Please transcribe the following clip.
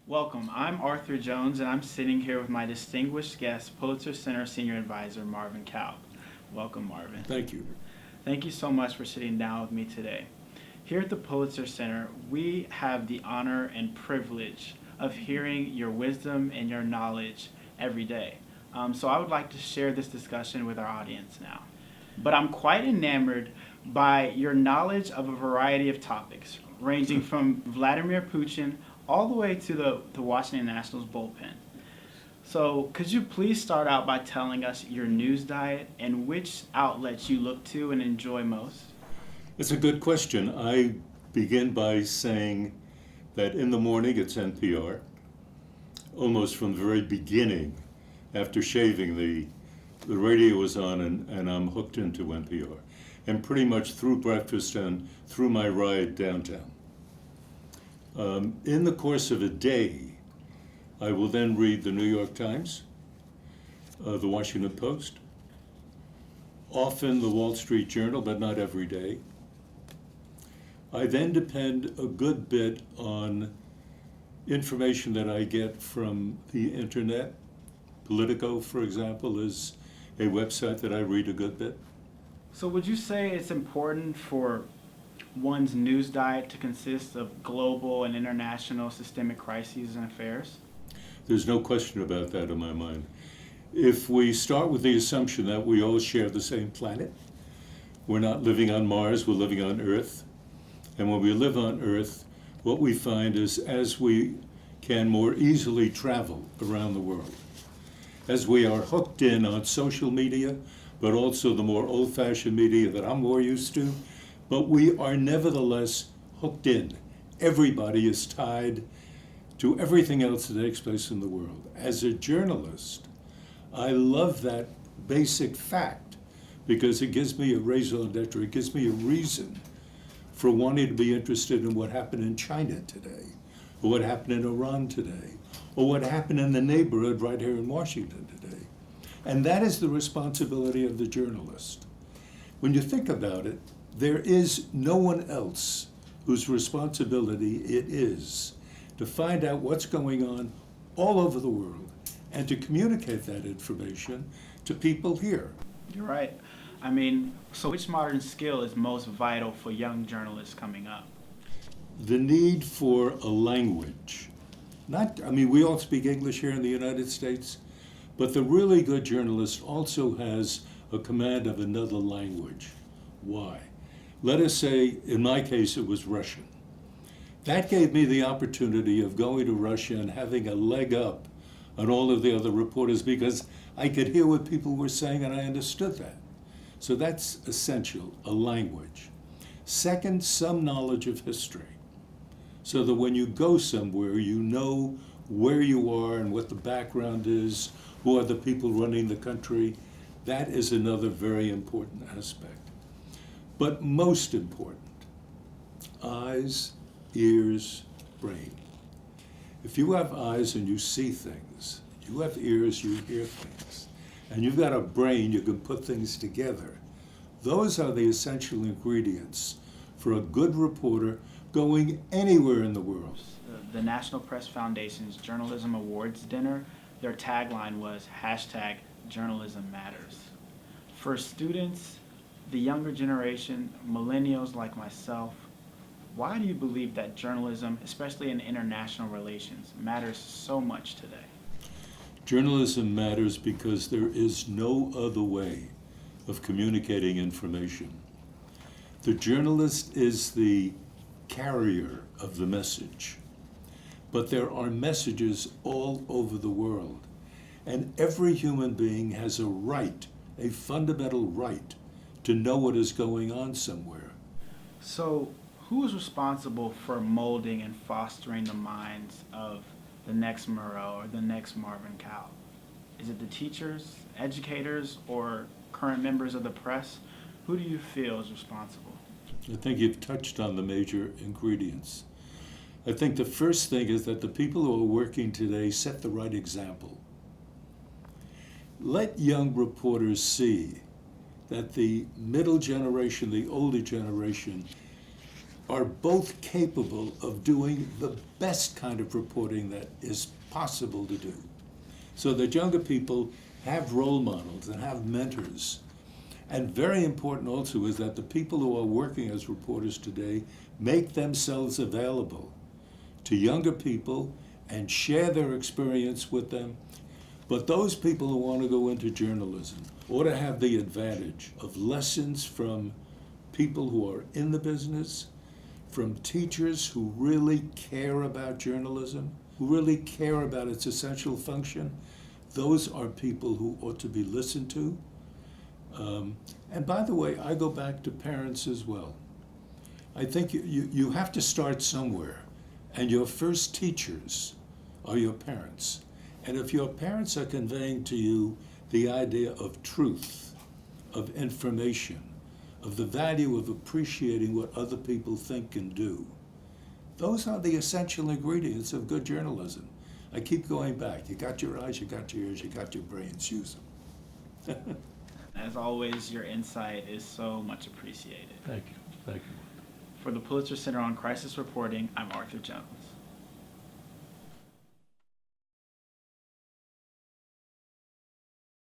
Welcome. I'm Arthur Jones, and I'm sitting here with my distinguished guest, Pulitzer Center Senior Advisor Marvin Kalb. Welcome, Marvin. Thank you. Thank you so much for sitting down with me today. Here at the Pulitzer Center, we have the honor and privilege of hearing your wisdom and your knowledge every day. So I would like to share this discussion with our audience now. But I'm quite enamored by your knowledge of a variety of topics, ranging from Vladimir Putin all the way to the Washington Nationals bullpen. So could you please start out by telling us your news diet and which outlets you look to and enjoy most? It's a good question. I begin by saying that in the morning it's NPR. Almost from the very beginning, after shaving, the radio was on and I'm hooked into NPR. And pretty much through breakfast and through my ride downtown. In the course of a day, I will then read the New York Times, the Washington Post, often the Wall Street Journal, but not every day. I then depend a good bit on information that I get from the internet. Politico, for example, is a website that I read a good bit. So would you say it's important for one's news diet to consist of global and international systemic crises and affairs? There's no question about that in my mind. If we start with the assumption that we all share the same planet, we're not living on Mars, we're living on Earth. And when we live on Earth, what we find is as we can more easily travel around the world, as we are hooked in on social media, but also the more old-fashioned media that I'm more used to, but we are nevertheless hooked in. Everybody is tied to everything else that takes place in the world. As a journalist, I love that basic fact because it gives me a raison d'etre, it gives me a reason for wanting to be interested in what happened in China today, or what happened in Iran today, or what happened in the neighborhood right here in Washington today. And that is the responsibility of the journalist. When you think about it, there is no one else whose responsibility it is to find out what's going on all over the world and to communicate that information to people here. You're right. I mean, so which modern skill is most vital for young journalists coming up? The need for a language. We all speak English here in the United States, but the really good journalist also has a command of another language. Why? Let us say, in my case, it was Russian. That gave me the opportunity of going to Russia and having a leg up on all of the other reporters because I could hear what people were saying and I understood that. So that's essential, a language. Second, some knowledge of history, so that when you go somewhere, you know where you are and what the background is, who are the people running the country. That is another very important aspect. But most important, eyes, ears, brain. If you have eyes and you see things, you have ears, you hear things, and you've got a brain, you can put things together. Those are the essential ingredients for a good reporter going anywhere in the world. The National Press Foundation's Journalism Awards dinner, their tagline was #Journalism Matters. For students, the younger generation, millennials like myself, why do you believe that journalism, especially in international relations, matters so much today? Journalism matters because there is no other way of communicating information. The journalist is the carrier of the message, but there are messages all over the world, and every human being has a right, a fundamental right, to know what is going on somewhere. So, who is responsible for molding and fostering the minds of the next Murrow or the next Marvin Kalb? Is it the teachers, educators, or current members of the press? Who do you feel is responsible? I think you've touched on the major ingredients. I think the first thing is that the people who are working today set the right example. Let young reporters see that the middle generation, the older generation, are both capable of doing the best kind of reporting that is possible to do. So that younger people have role models and have mentors. And very important also is that the people who are working as reporters today make themselves available to younger people and share their experience with them. But those people who want to go into journalism ought to have the advantage of lessons from people who are in the business, from teachers who really care about journalism, who really care about its essential function. Those are people who ought to be listened to. And by the way, I go back to parents as well. I think you have to start somewhere, and your first teachers are your parents. And if your parents are conveying to you the idea of truth, of information, of the value of appreciating what other people think and do, those are the essential ingredients of good journalism. I keep going back. You got your eyes, you got your ears, you got your brains. Use them. As always, your insight is so much appreciated. Thank you. Thank you. For the Pulitzer Center on Crisis Reporting, I'm Arthur Jones.